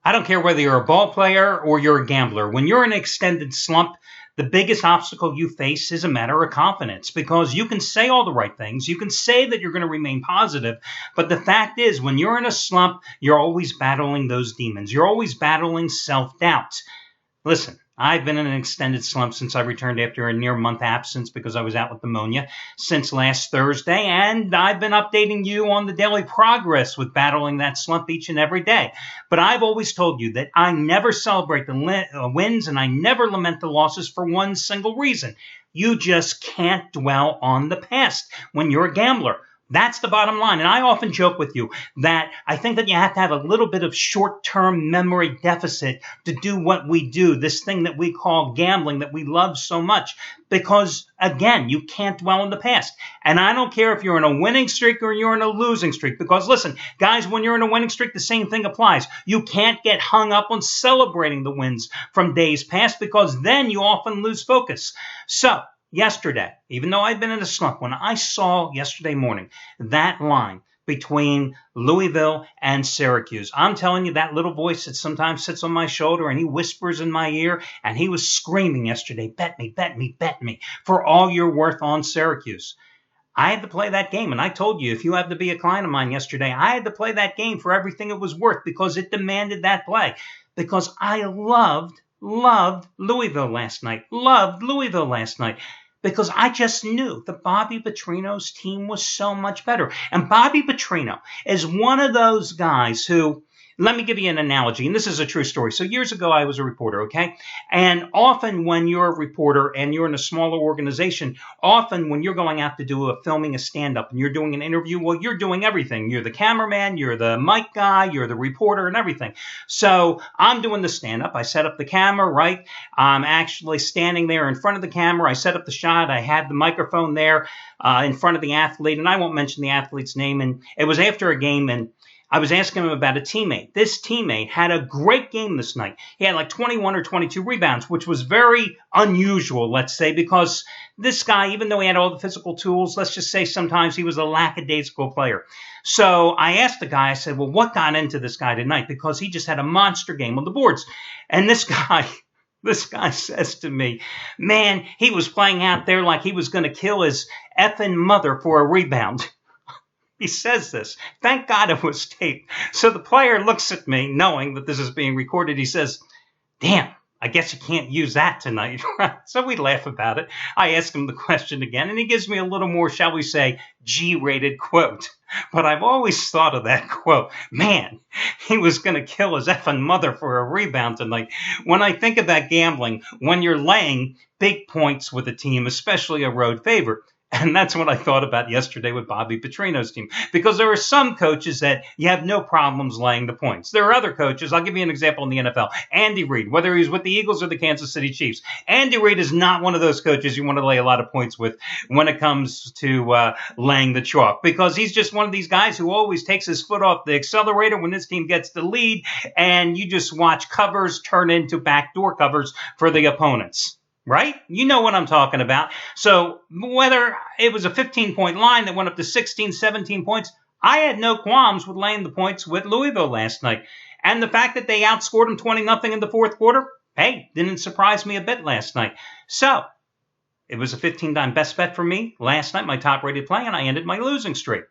I don't care whether you're a ball player or you're a gambler. When you're in an extended slump, the biggest obstacle you face is a matter of confidence, because you can say all the right things. You can say that you're going to remain positive. But the fact is, when you're in a slump, you're always battling those demons. You're always battling self-doubt. Listen, I've been in an extended slump since I returned after a near-month absence because I was out with pneumonia since last Thursday, and I've been updating you on the daily progress with battling that slump each and every day. But I've always told you that I never celebrate the wins and I never lament the losses for one single reason. You just can't dwell on the past when you're a gambler. That's the bottom line. And I often joke with you that I think that you have to have a little bit of short-term memory deficit to do what we do, this thing that we call gambling that we love so much. Because, again, you can't dwell in the past. And I don't care if you're in a winning streak or you're in a losing streak. Because, listen, guys, when you're in a winning streak, the same thing applies. You can't get hung up on celebrating the wins from days past, because then you often lose focus. So, yesterday, even though I've been in a slump, when I saw yesterday morning that line between Louisville and Syracuse, I'm telling you, that little voice that sometimes sits on my shoulder and he whispers in my ear, and he was screaming yesterday, bet me, bet me, bet me for all you're worth on Syracuse. I had to play that game, and I told you, if you have to be a client of mine yesterday, I had to play that game for everything it was worth, because it demanded that play. Because I loved Louisville last night. Loved Louisville last night. Because I just knew that Bobby Petrino's team was so much better. And Bobby Petrino is one of those guys who, let me give you an analogy, and this is a true story. So years ago, I was a reporter, okay? And often when you're a reporter and you're in a smaller organization, often when you're going out to do filming a stand-up and you're doing an interview, well, you're doing everything. You're the cameraman, you're the mic guy, you're the reporter, and everything. So I'm doing the stand-up. I set up the camera, right? I'm actually standing there in front of the camera. I set up the shot. I had the microphone there in front of the athlete, and I won't mention the athlete's name. And it was after a game, and I was asking him about a teammate. This teammate had a great game this night. He had like 21 or 22 rebounds, which was very unusual, let's say, because this guy, even though he had all the physical tools, let's just say sometimes he was a lackadaisical player. So I asked the guy, I said, well, what got into this guy tonight? Because he just had a monster game on the boards. And this guy says to me, man, he was playing out there like he was going to kill his effing mother for a rebound. He says this. Thank God it was taped. So the player looks at me, knowing that this is being recorded. He says, damn, I guess you can't use that tonight. So we laugh about it. I ask him the question again, and he gives me a little more, shall we say, G-rated quote. But I've always thought of that quote. Man, he was going to kill his effing mother for a rebound tonight. When I think about gambling, when you're laying big points with a team, especially a road favorite, and that's what I thought about yesterday with Bobby Petrino's team. Because there are some coaches that you have no problems laying the points. There are other coaches. I'll give you an example in the NFL. Andy Reid, whether he's with the Eagles or the Kansas City Chiefs. Andy Reid is not one of those coaches you want to lay a lot of points with when it comes to laying the chalk. Because he's just one of these guys who always takes his foot off the accelerator when his team gets the lead. And you just watch covers turn into backdoor covers for the opponents. Right? You know what I'm talking about. So whether it was a 15-point line that went up to 16, 17 points, I had no qualms with laying the points with Louisville last night. And the fact that they outscored them 20-0 in the fourth quarter, hey, didn't surprise me a bit last night. So it was a 15-time best bet for me last night, my top-rated play, and I ended my losing streak.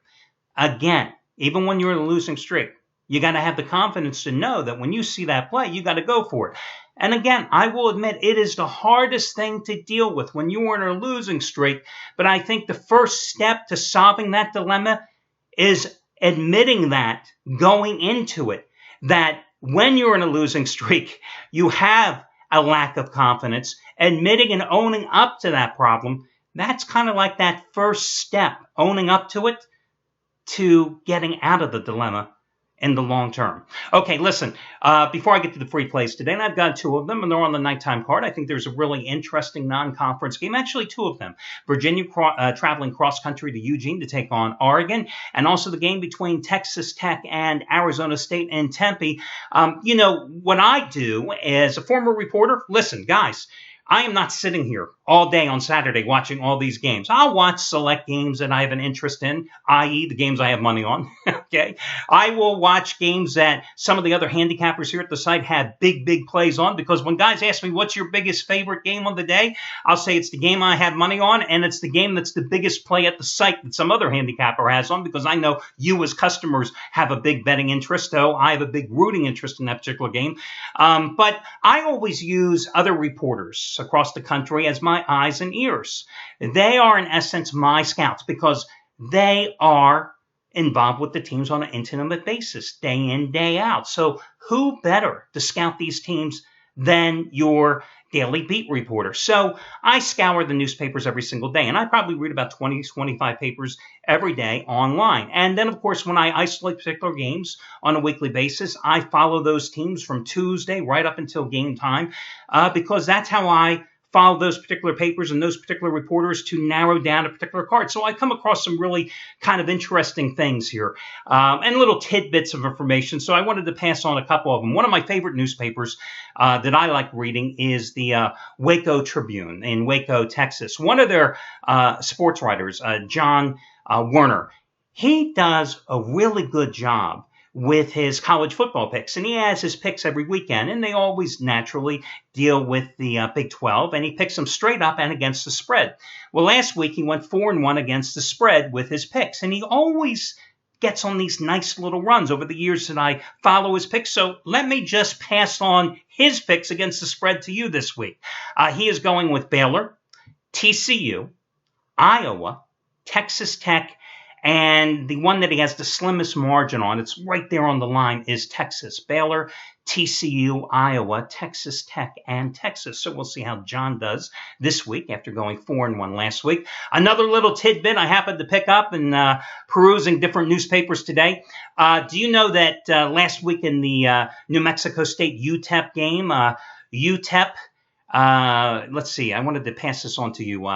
Again, even when you're in a losing streak, you got to have the confidence to know that when you see that play, you got to go for it. And again, I will admit it is the hardest thing to deal with when you are in a losing streak. But I think the first step to solving that dilemma is admitting that going into it, that when you're in a losing streak, you have a lack of confidence. Admitting and owning up to that problem, that's kind of like that first step, owning up to it, to getting out of the dilemma in the long term. Okay, listen, before I get to the free plays today, and I've got two of them, and they're on the nighttime card. I think there's a really interesting non-conference game, actually two of them. Virginia traveling cross-country to Eugene to take on Oregon, and also the game between Texas Tech and Arizona State in Tempe. You know, what I do as a former reporter, listen, guys, I am not sitting here all day on Saturday watching all these games. I'll watch select games that I have an interest in, i.e. the games I have money on. Okay. I will watch games that some of the other handicappers here at the site have big plays on, because when guys ask me what's your biggest favorite game of the day, I'll say it's the game I have money on, and it's the game that's the biggest play at the site that some other handicapper has on, because I know you as customers have a big betting interest, though I have a big rooting interest in that particular game. But I always use other reporters across the country as my eyes and ears. They are, in essence, my scouts, because they are involved with the teams on an intimate basis, day in, day out. So who better to scout these teams than your daily beat reporter? So I scour the newspapers every single day, and I probably read about 20, 25 papers every day online. And then, of course, when I isolate particular games on a weekly basis, I follow those teams from Tuesday right up until game time, because that's how I follow those particular papers and those particular reporters to narrow down a particular card. So I come across some really kind of interesting things here, and little tidbits of information. So I wanted to pass on a couple of them. One of my favorite newspapers that I like reading is the Waco Tribune in Waco, Texas. One of their sports writers, John Werner, he does a really good job with his college football picks. And he has his picks every weekend, and they always naturally deal with the Big 12, and he picks them straight up and against the spread. Well, last week he went 4-1 against the spread with his picks, and he always gets on these nice little runs over the years that I follow his picks. So let me just pass on his picks against the spread to you this week. He is going with Baylor, TCU, Iowa, Texas Tech, and the one that he has the slimmest margin on, it's right there on the line, is Texas. Baylor, TCU, Iowa, Texas Tech, and Texas. So we'll see how John does this week after going 4-1 last week. Another little tidbit I happened to pick up in perusing different newspapers today. Do you know that last week in the New Mexico State UTEP game, UTEP, let's see, I wanted to pass this on to you.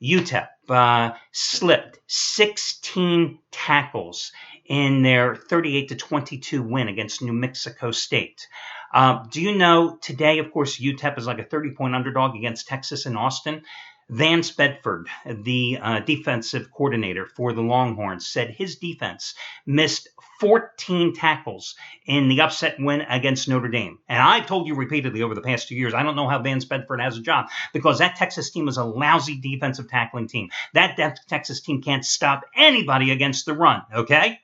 UTEP slipped 16 tackles in their 38-22 win against New Mexico State. Do you know today, of course, UTEP is like a 30-point underdog against Texas in Austin. Vance Bedford, the defensive coordinator for the Longhorns, said his defense missed 14 tackles in the upset win against Notre Dame. And I've told you repeatedly over the past 2 years, I don't know how Vance Bedford has a job, because that Texas team is a lousy defensive tackling team. That Texas team can't stop anybody against the run, okay?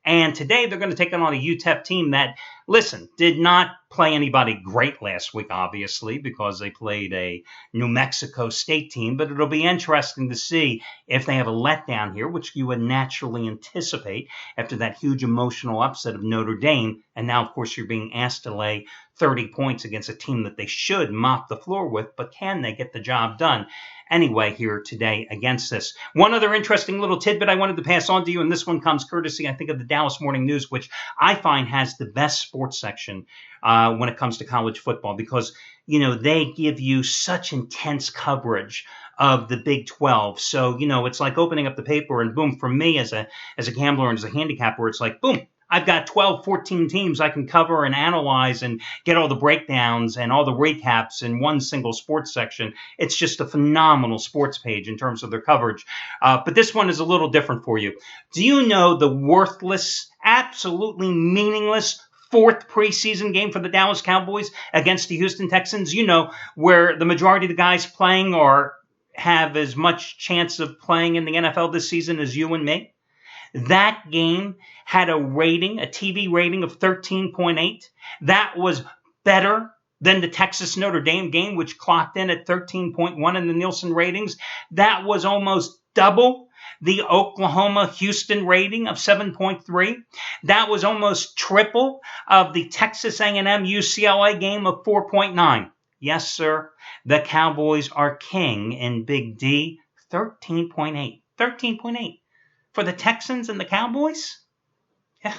And today they're going to take on a UTEP team that, listen, did not play anybody great last week, obviously, because they played a New Mexico State team. But it'll be interesting to see if they have a letdown here, which you would naturally anticipate after that huge emotional upset of Notre Dame. And now, of course, you're being asked to lay 30 points against a team that they should mop the floor with. But can they get the job done anyway here today against this? One other interesting little tidbit I wanted to pass on to you, and this one comes courtesy, I think, of the Dallas Morning News, which I find has the best sports section when it comes to college football, because, you know, they give you such intense coverage of the Big 12. So, you know, it's like opening up the paper and boom, for me as a gambler and as a handicapper, it's like, boom, I've got 12, 14 teams I can cover and analyze and get all the breakdowns and all the recaps in one single sports section. It's just a phenomenal sports page in terms of their coverage. But this one is a little different for you. Do you know the worthless, absolutely meaningless fourth preseason game for the Dallas Cowboys against the Houston Texans? You know, where the majority of the guys playing or have as much chance of playing in the NFL this season as you and me. That game had a rating, a TV rating of 13.8. That was better than the Texas-Notre Dame game, which clocked in at 13.1 in the Nielsen ratings. That was almost double the Oklahoma-Houston rating of 7.3. That was almost triple of the Texas A&M-UCLA game of 4.9. Yes, sir, the Cowboys are king in Big D, 13.8. 13.8. For the Texans and the Cowboys? Yeah,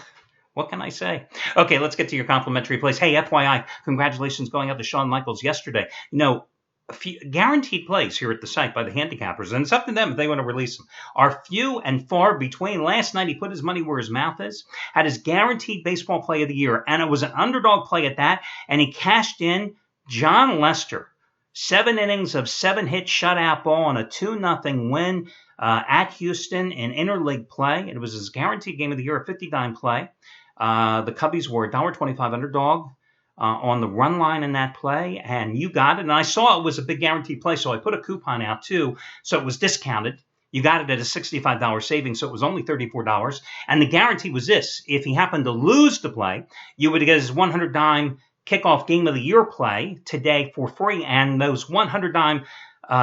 what can I say? Okay, let's get to your complimentary plays. Hey, FYI, congratulations going out to Shawn Michaels yesterday. You know, a few guaranteed plays here at the site by the handicappers, and it's up to them if they want to release them, are few and far between. Last night, he put his money where his mouth is, had his guaranteed baseball play of the year, and it was an underdog play at that, and he cashed in John Lester. 7 innings of 7-hit shutout ball and a 2-0 win at Houston in interleague play. It was his guaranteed game of the year, a 50-dime play. The Cubbies were a $1.25 underdog on the run line in that play, and you got it. And I saw it was a big guaranteed play, so I put a coupon out too, so it was discounted. You got it at a $65 savings, so it was only $34. And the guarantee was this: if he happened to lose the play, you would get his 100-dime kickoff game of the year play today for free. And those 100-dime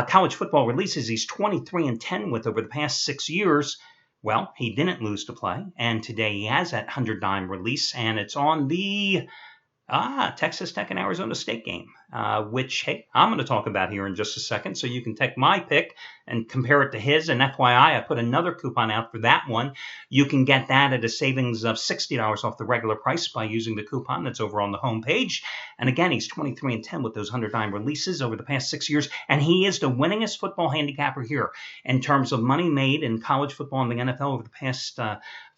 college football releases he's 23-10 with over the past 6 years. Well, he didn't lose the play, and today he has that 100-dime release, and it's on the Texas Tech and Arizona State game, which, hey, I'm going to talk about here in just a second, so you can take my pick and compare it to his. And FYI, I put another coupon out for that one. You can get that at a savings of $60 off the regular price by using the coupon that's over on the homepage. And again, he's 23-10 with those 100-dime releases over the past 6 years, and he is the winningest football handicapper here in terms of money made in college football and the NFL over the past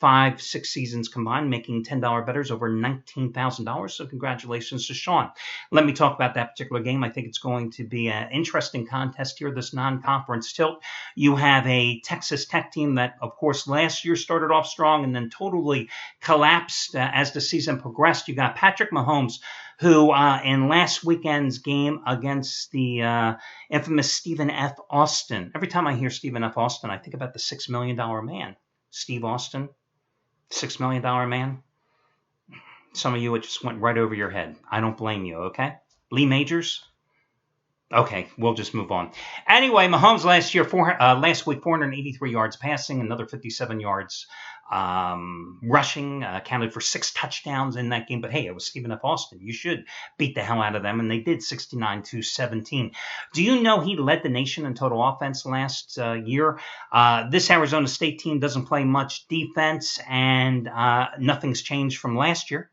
5-6 seasons combined, making $10 bettors over $19,000. So congratulations to Sean. Let me talk about that particular game. I think it's going to be an interesting contest here, this non-conference tilt. You have a Texas Tech team that, of course, last year started off strong and then totally collapsed as the season progressed. You got Patrick Mahomes, who in last weekend's game against the infamous Stephen F. Austin. Every time I hear Stephen F. Austin, I think about the $6 million man. Steve Austin, $6 million man. Some of you, it just went right over your head. I don't blame you, okay? Lee Majors? Okay, we'll just move on. Anyway, Mahomes last week, 483 yards passing, another 57 yards rushing, accounted for 6 touchdowns in that game. But hey, it was Stephen F. Austin. You should beat the hell out of them, and they did, 69-17. Do you know he led the nation in total offense last year? This Arizona State team doesn't play much defense, and nothing's changed from last year.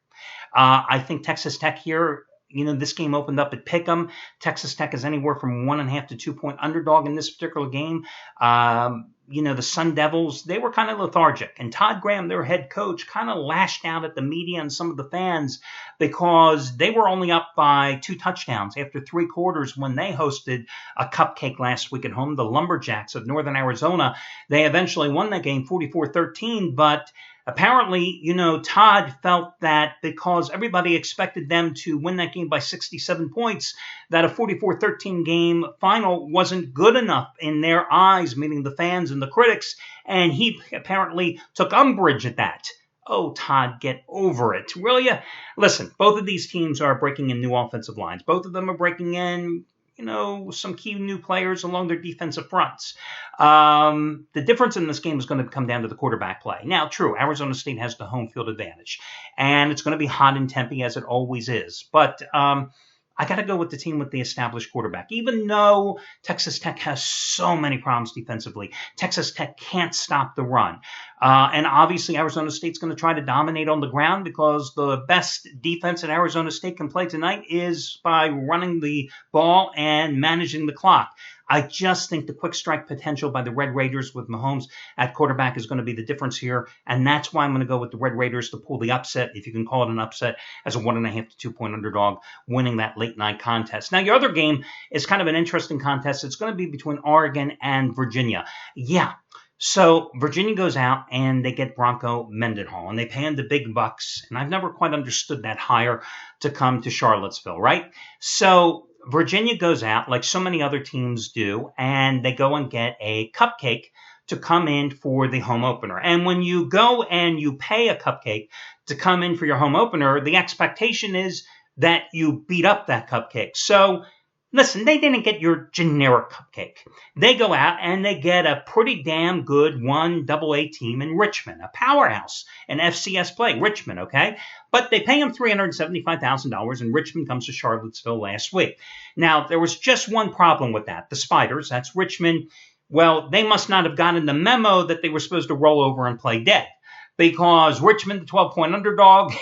I think Texas Tech here, this game opened up at Pick'em. Texas Tech is anywhere from 1.5 to 2-point underdog in this particular game. The Sun Devils, they were kind of lethargic. And Todd Graham, their head coach, kind of lashed out at the media and some of the fans because they were only up by 2 touchdowns after 3 quarters when they hosted a cupcake last week at home. The Lumberjacks of Northern Arizona, they eventually won that game 44-13, but apparently, Todd felt that because everybody expected them to win that game by 67 points, that a 44-13 game final wasn't good enough in their eyes, meaning the fans and the critics, and he apparently took umbrage at that. Oh, Todd, get over it, will you? Listen, both of these teams are breaking in new offensive lines. Both of them are breaking in some key new players along their defensive fronts. The difference in this game is going to come down to the quarterback play. Now, true, Arizona State has the home field advantage, and it's going to be hot in Tempe as it always is. But I got to go with the team with the established quarterback. Even though Texas Tech has so many problems defensively, Texas Tech can't stop the run. And obviously, Arizona State's going to try to dominate on the ground because the best defense that Arizona State can play tonight is by running the ball and managing the clock. I just think the quick strike potential by the Red Raiders with Mahomes at quarterback is going to be the difference here, and that's why I'm going to go with the Red Raiders to pull the upset, if you can call it an upset, as a 1.5 to 2-point underdog, winning that late-night contest. Now, your other game is kind of an interesting contest. It's going to be between Oregon and Virginia. Yeah. So Virginia goes out and they get Bronco Mendenhall, and they pay him the big bucks, and I've never quite understood that hire to come to Charlottesville, right? So Virginia goes out, like so many other teams do, and they go and get a cupcake to come in for the home opener. And when you go and you pay a cupcake to come in for your home opener, the expectation is that you beat up that cupcake. So listen, they didn't get your generic cupcake. They go out and they get a pretty damn good 1AA team in Richmond, a powerhouse in FCS play, Richmond, okay? But they pay him $375,000, and Richmond comes to Charlottesville last week. Now, there was just one problem with that. The Spiders, that's Richmond, well, they must not have gotten the memo that they were supposed to roll over and play dead. Because Richmond, the 12-point underdog,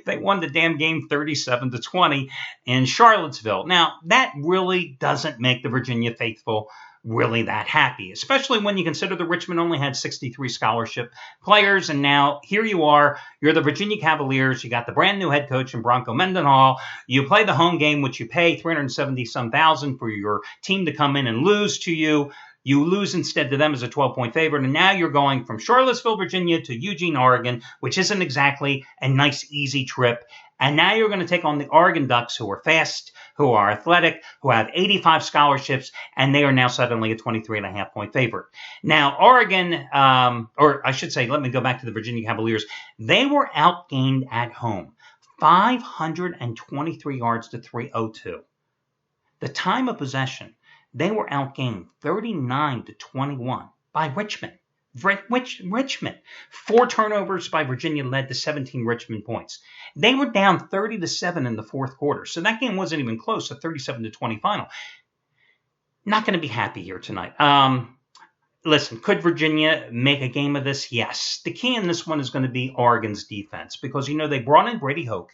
they won the damn game 37-20 in Charlottesville. Now, that really doesn't make the Virginia faithful really that happy, especially when you consider that Richmond only had 63 scholarship players. And now here you are, you're the Virginia Cavaliers. You got the brand new head coach in Bronco Mendenhall. You play the home game, which you pay $370-some thousand for your team to come in and lose to you. You lose instead to them as a 12-point favorite, and now you're going from Charlottesville, Virginia to Eugene, Oregon, which isn't exactly a nice, easy trip. And now you're going to take on the Oregon Ducks, who are fast, who are athletic, who have 85 scholarships, and they are now suddenly a 23.5-point favorite. Now, Oregon, or I should say, let me go back to the Virginia Cavaliers. They were outgained at home, 523 yards to 302. The time of possession, they were outgained 39-21 by Richmond. Richmond. 4 turnovers by Virginia led to 17 Richmond points. They were down 30-7 in the fourth quarter. So that game wasn't even close, a 37-20 final. Not going to be happy here tonight. Listen, could Virginia make a game of this? Yes. The key in this one is going to be Oregon's defense because, they brought in Brady Hoke,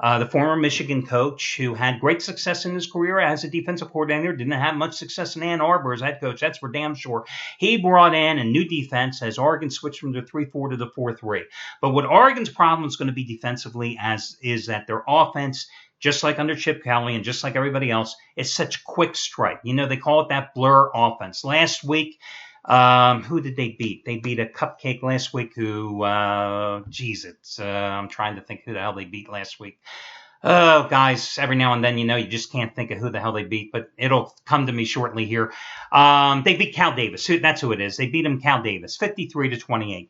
the former Michigan coach who had great success in his career as a defensive coordinator, didn't have much success in Ann Arbor as head coach. That's for damn sure. He brought in a new defense as Oregon switched from the 3-4 to the 4-3. But what Oregon's problem is going to be defensively is that their offense, just like under Chip Kelly and just like everybody else, is such quick strike. They call it that blur offense. Last week, who did they beat? They beat a cupcake last week who, I'm trying to think who the hell they beat last week. Oh, guys, every now and then, you just can't think of who the hell they beat, but it'll come to me shortly here. They beat Cal Davis. That's who it is. They beat him, Cal Davis, 53-28.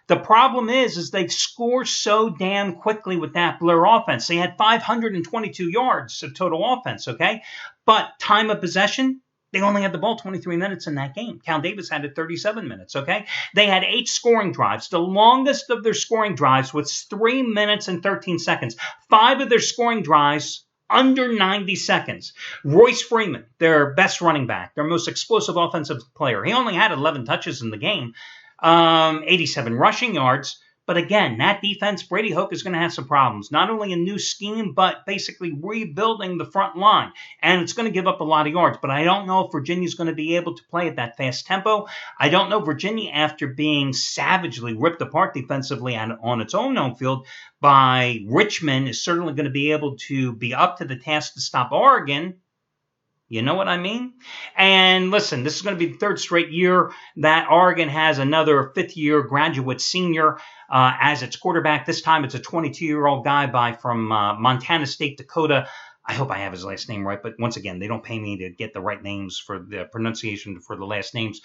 The problem is they score so damn quickly with that blur offense. They had 522 yards of total offense, okay? But time of possession, they only had the ball 23 minutes in that game. Cal Davis had it 37 minutes, okay? They had 8 scoring drives. The longest of their scoring drives was 3 minutes and 13 seconds. 5 of their scoring drives under 90 seconds. Royce Freeman, their best running back, their most explosive offensive player. He only had 11 touches in the game, 87 rushing yards. But again, that defense, Brady Hoke is going to have some problems. Not only a new scheme, but basically rebuilding the front line. And it's going to give up a lot of yards. But I don't know if Virginia's going to be able to play at that fast tempo. I don't know Virginia, after being savagely ripped apart defensively on its own home field by Richmond, is certainly going to be able to be up to the task to stop Oregon. You know what I mean? And listen, this is going to be the 3rd straight year that Oregon has another 5th-year graduate senior as its quarterback. This time it's a 22-year-old guy from Montana State, Dakota. I hope I have his last name right, but once again, they don't pay me to get the right names for the pronunciation for the last names.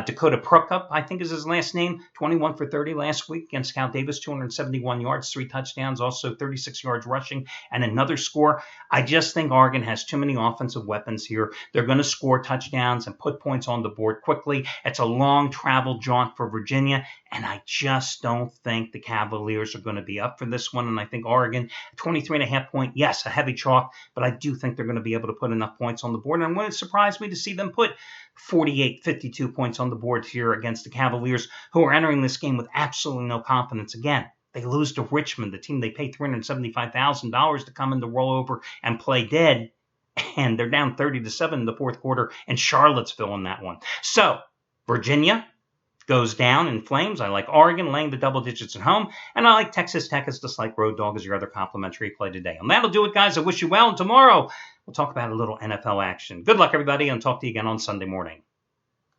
Dakota Prokop, I think is his last name, 21 for 30 last week against Cal Davis, 271 yards, 3 touchdowns, also 36 yards rushing, and another score. I just think Oregon has too many offensive weapons here. They're going to score touchdowns and put points on the board quickly. It's a long travel jaunt for Virginia, and I just don't think the Cavaliers are going to be up for this one. And I think Oregon, 23.5 point, yes, a heavy chalk, but I do think they're going to be able to put enough points on the board. And it wouldn't surprise me to see them put 48, 52 points on the board here against the Cavaliers, who are entering this game with absolutely no confidence. Again, they lose to Richmond, the team they paid $375,000 to come in to roll over and play dead. And they're down 30-7 in the fourth quarter in Charlottesville in that one. So, Virginia goes down in flames. I like Oregon laying the double digits at home. And I like Texas Tech as the slight road dog as your other complimentary play today. And that'll do it, guys. I wish you well. And tomorrow, we'll talk about a little NFL action. Good luck, everybody, and talk to you again on Sunday morning.